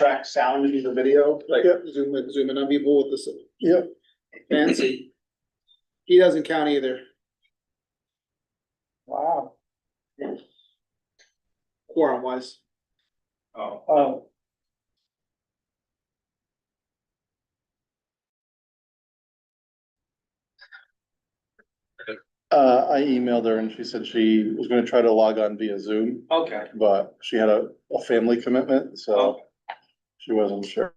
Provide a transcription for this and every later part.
track sound and the video, like zoom in on people with this. Yep. Fancy. He doesn't count either. Wow. Quorum wise. Oh. I emailed her and she said she was gonna try to log on via Zoom, Okay. but she had a family commitment, so Okay. she wasn't sure.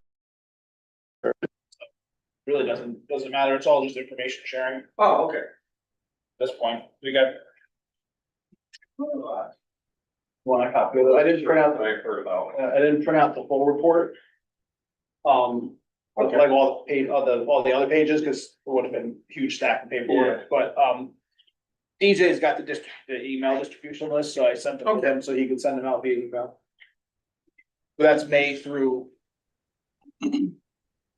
Really doesn't matter. It's all just information sharing at Oh, okay. this point. We got. Want a copy of it? I didn't print out, I heard about. I didn't print out the full report. Okay. Like all the other pages, cause it would have been a huge stack of paperwork, but, DJ's got the email distribution list, so I sent it to him so he could send them out via email. But that's May through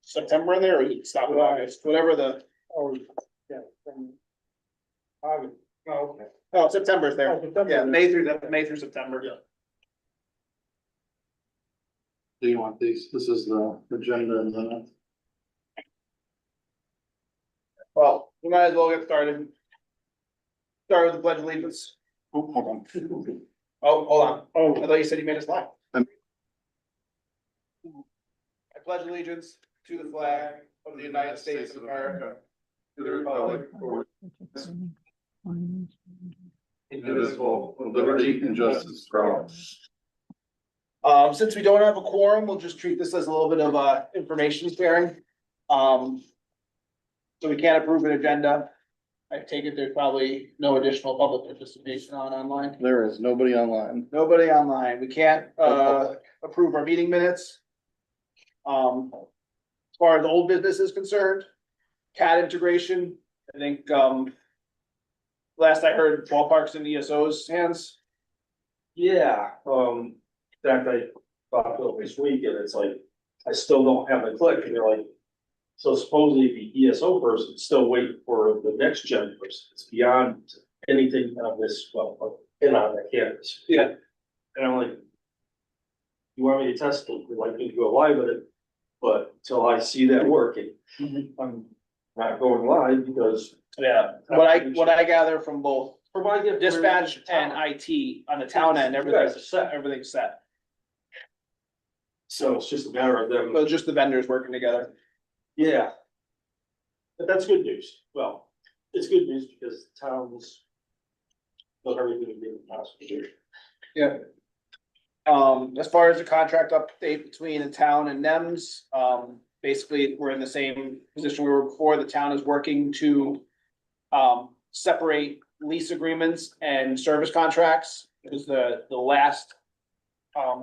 September in there, or you stop in August, whatever the, Yeah. August. Oh, okay. oh, September's there. Oh, September. Yeah, May through September. Yeah. Do you want these? This is the agenda and then. Well, we might as well get started. Start with the pledge of allegiance. Oh, hold on. Oh, hold on. Oh, I thought you said you made us live. I'm- I pledge allegiance to the flag of the United States of America, to the republic for Indivisible, with liberty and justice for all. Since we don't have a quorum, we'll just treat this as a little bit of information sharing. So we can't approve an agenda. I take it there's probably no additional public participation online. There is nobody online. Nobody online. We can't approve our meeting minutes. As far as old business is concerned, CAD integration, I think, last I heard ballparks in ESO's hands. yeah, in fact, I talked to them this week and it's like, I still don't have the click and they're like. So supposedly the ESO person is still waiting for the next gen person. It's beyond anything on this, well, in on that campus. Yeah. And I'm like. You want me to test it? We'd like me to go live with it, but until I see that working, I'm not going live because. Yeah, what I gather from both For my gift. dispatch and IT on the town end, everything's set. everything's set. So it's just a matter of them. So it's just the vendors working together. Yeah. But that's good news. Well, it's good news because towns. Not everything is being possible. Yeah. As far as the contract update between the town and NEMS, basically, we're in the same position we were before. The town is working to separate lease agreements and service contracts. It was the last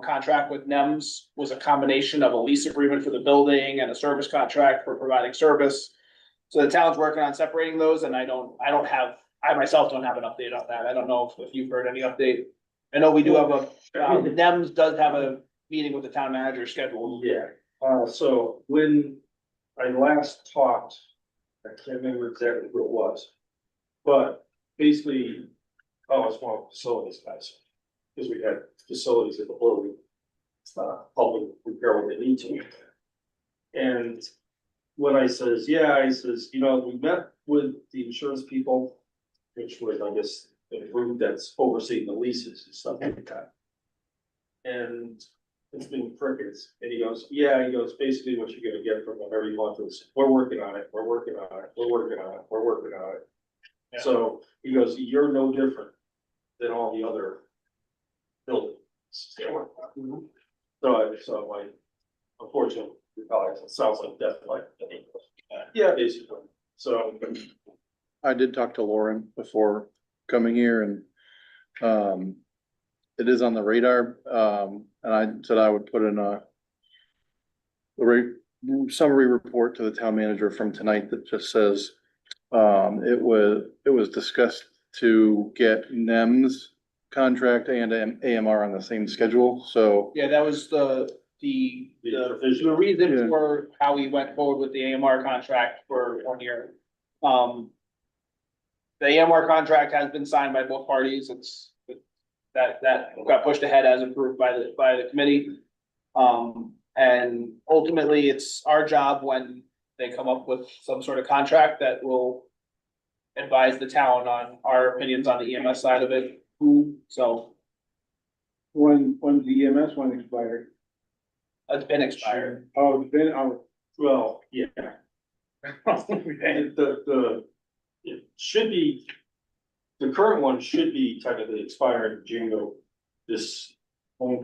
contract with NEMS was a combination of a lease agreement for the building and a service contract for providing service. So the town's working on separating those, and I myself don't have an update on that. I don't know if you've heard any update. I know we do have NEMS does have a meeting with the town manager scheduled. Yeah, so when I last talked, I can't remember exactly who it was. But basically, it's one of the facilities guys. Because we had facilities at the building. Public repair what they need to. And when I says, he says, we met with the insurance people, which was, I guess, the group that's overseeing the leases and stuff like that. And it's been crickets, and he goes, basically what you're gonna get from them every month is, we're working on it, we're working on it, we're working on it, we're working on it. Yeah. So he goes, you're no different than all the other buildings. So I'm like, unfortunately, it sounds like death, like, yeah, basically, so. I did talk to Lauren before coming here and, it is on the radar, and I said I would put in a summary report to the town manager from tonight that just says, it was discussed to get NEM's contract and AMR on the same schedule, so. Yeah, that was the reason for how we went forward with the AMR contract for 1 year. The AMR contract has been signed by both parties. That got pushed ahead as approved by the committee. And ultimately, it's our job when they come up with some sort of contract that will advise the town on our opinions on the EMS side of it. So When's the EMS one expired? it's been expired. Oh, it's been, oh. Well, yeah. It should be, the current one should be technically expired June of this.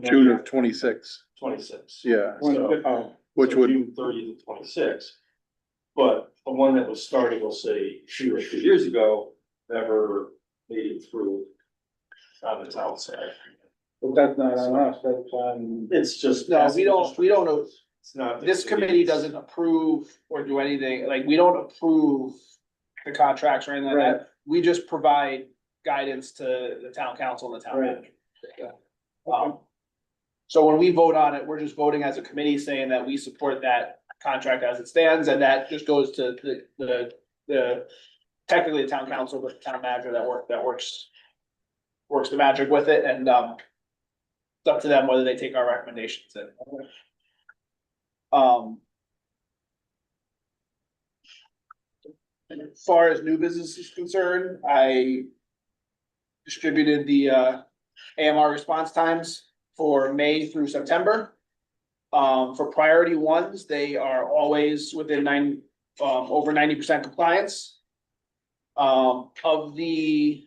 June of 26, 26. yeah, Oh, which So would, June 30th of 26. But the one that was started, we'll say, 2 or 3 years ago, never made it through on the town side. but that's not on us, that's on. It's just. No, we don't know. It's not. This committee doesn't approve or do anything, like, we don't approve the contracts or anything like Right. that. We just provide guidance to the town council and the town Right. manager. So when we vote on it, we're just voting as a committee saying that we support that contract as it stands, and that just goes to the technically the town council, but the town manager that works the magic with it, and it's up to them whether they take our recommendations in. As far as new business is concerned, I distributed the AMR response times for May through September. For priority ones, they are always within over 90% compliance. Of the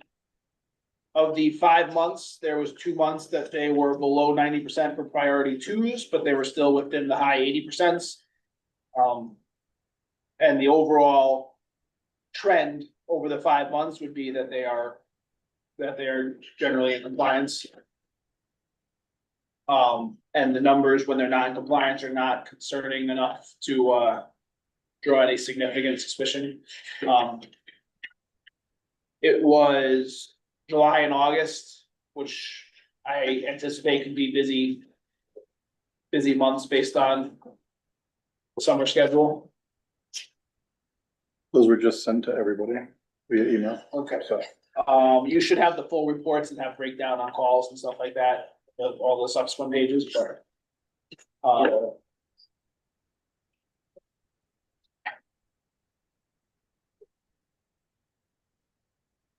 5 months, there was 2 months that they were below 90% for priority twos, but they were still within the high 80%. And the overall trend over the 5 months would be that they are generally in compliance. And the numbers when they're not in compliance are not concerning enough to draw any significant suspicion. It was July and August, which I anticipate could be busy months based on summer schedule. those were just sent to everybody via email, Okay. so. You should have the full reports and have breakdown on calls and stuff like that, of all the subsequent pages, but.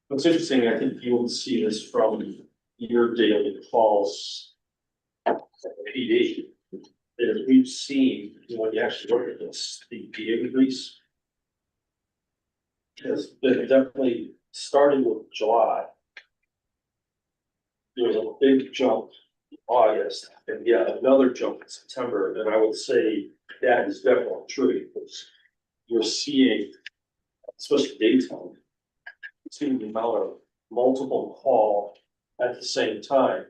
What's interesting, I think you'll see this from your daily calls. PD, that we've seen, when you actually look at this, the increase. Has been definitely starting with July. There was a big jump in August, and yeah, another jump in September, and I would say that is definitely true, because you're seeing, especially daytime. Seeing the amount of multiple call at the same time.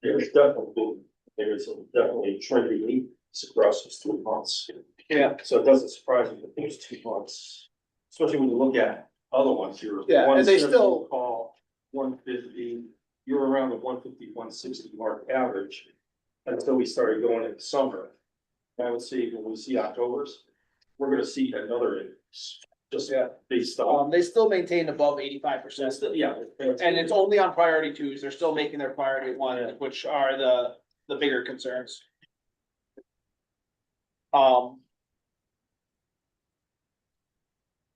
There's definitely trending across those 3 months. Yeah. So it doesn't surprise me that there's 2 months, especially when you look at other ones, you're. Yeah, and they 170 still- Call 150, you're around the 150, 160 mark average. Until we started going into summer. And I would say when we see October's, we're gonna see another increase. Just based on. They still maintain above 85%. Yeah. And it's only on priority twos, they're still making their priority ones, which are the bigger concerns.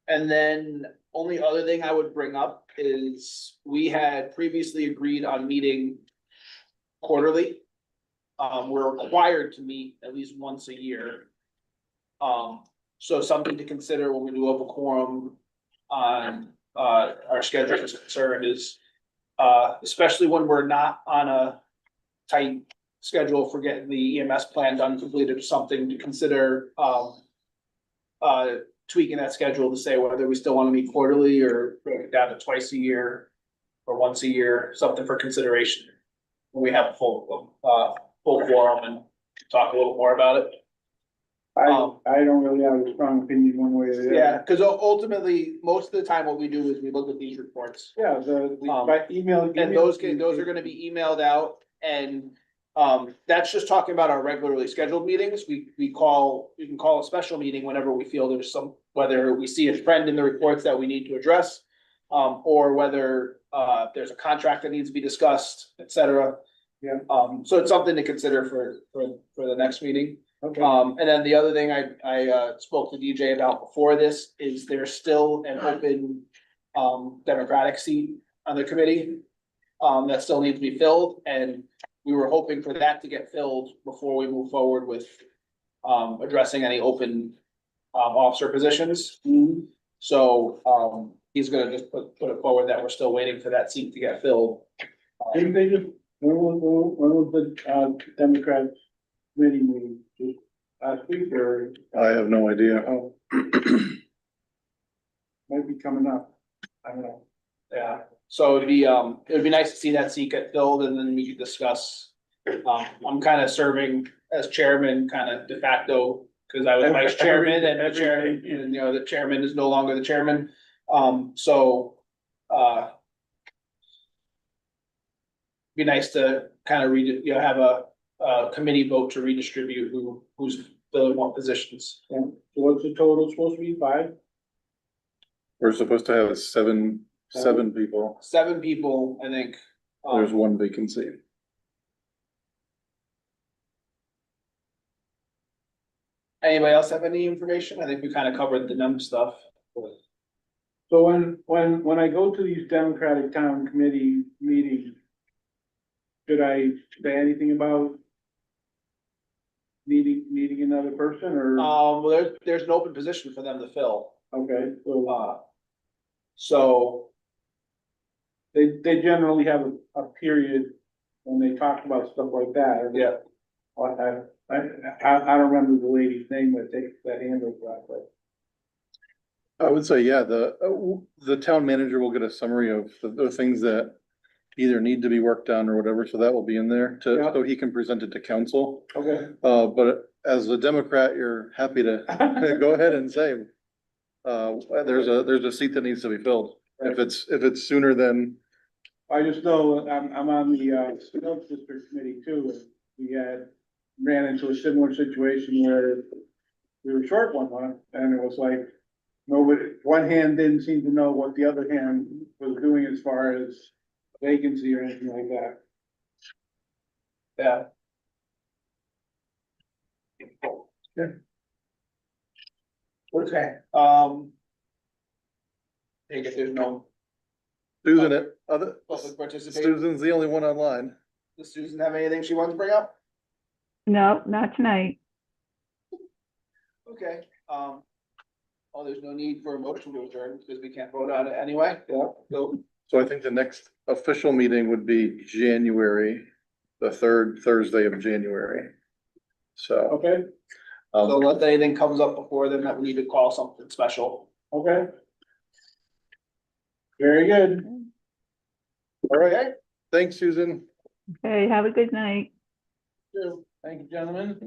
And then only other thing I would bring up is we had previously agreed on meeting quarterly. We're required to meet at least once a year. So something to consider when we do have a quorum on our schedule is concerned is especially when we're not on a tight schedule for getting the EMS plan done, completed, or something to consider tweaking that schedule to say whether we still want to meet quarterly or bring it down to twice a year or once a year, something for consideration. When we have a full quorum and talk a little more about it. I don't really have a strong opinion one way or the other. Yeah, because ultimately, most of the time what we do is we look at these reports. Yeah, by email. And those are gonna be emailed out, and that's just talking about our regularly scheduled meetings. We can call a special meeting whenever we feel there's whether we see a trend in the reports that we need to address. Or whether there's a contract that needs to be discussed, et cetera. Yeah. So it's something to consider for the next meeting. Okay, And then the other thing I spoke to DJ about before this is there's still an open, Democratic seat on the committee. That still needs to be filled, and we were hoping for that to get filled before we move forward with, addressing any open, officer positions. Mhm. So, he's gonna just put it forward that we're still waiting for that seat to get filled. Didn't they just, when was the, Democrat committee meeting? Just last week or, I have no idea. oh, might be coming up. I don't know. Yeah, so it would be nice to see that seat get filled and then we could discuss. I'm kind of serving as chairman, kind of de facto, because I was vice chairman and the chair, and you know, the chairman is no longer the chairman. So, be nice to kind of have a committee vote to redistribute who's filling what positions. Yeah. So what's the total supposed to be, 5? We're supposed to have seven people. 7 people, I think. There's one vacancy. Anybody else have any information? I think we kind of covered the NUM stuff. So when I go to these Democratic Town Committee meetings, should I say anything about needing another person or, Well, there's an open position for them to fill. okay, so So, they generally have a period when they talk about stuff like that. yeah, I don't remember the lady's name that handles that, but. I would say, yeah, the town manager will get a summary of the things that either need to be worked on or whatever, so that will be in there Yeah. so he can present it to council. Okay. But as a Democrat, you're happy to go ahead and say, there's a seat that needs to be filled. If it's sooner than, I just know I'm on the Snow District Committee too, and we ran into a similar situation where we were short one month, and it was like, nobody, one hand didn't seem to know what the other hand was doing as far as vacancy or anything like that. yeah. Okay, I guess there's no Susan, public participation. Susan's the only one online. Does Susan have anything she wants to bring up? No, not tonight. Okay, well, there's no need for a motion to adjourn because we can't vote on it anyway. Yeah. So I think the next official meeting would be January, the 3rd Thursday of January. So, Okay, So unless anything comes up before then that we need to call something special. okay. Very good. all right, thanks, Susan. Okay, have a good night. Thank you, gentlemen.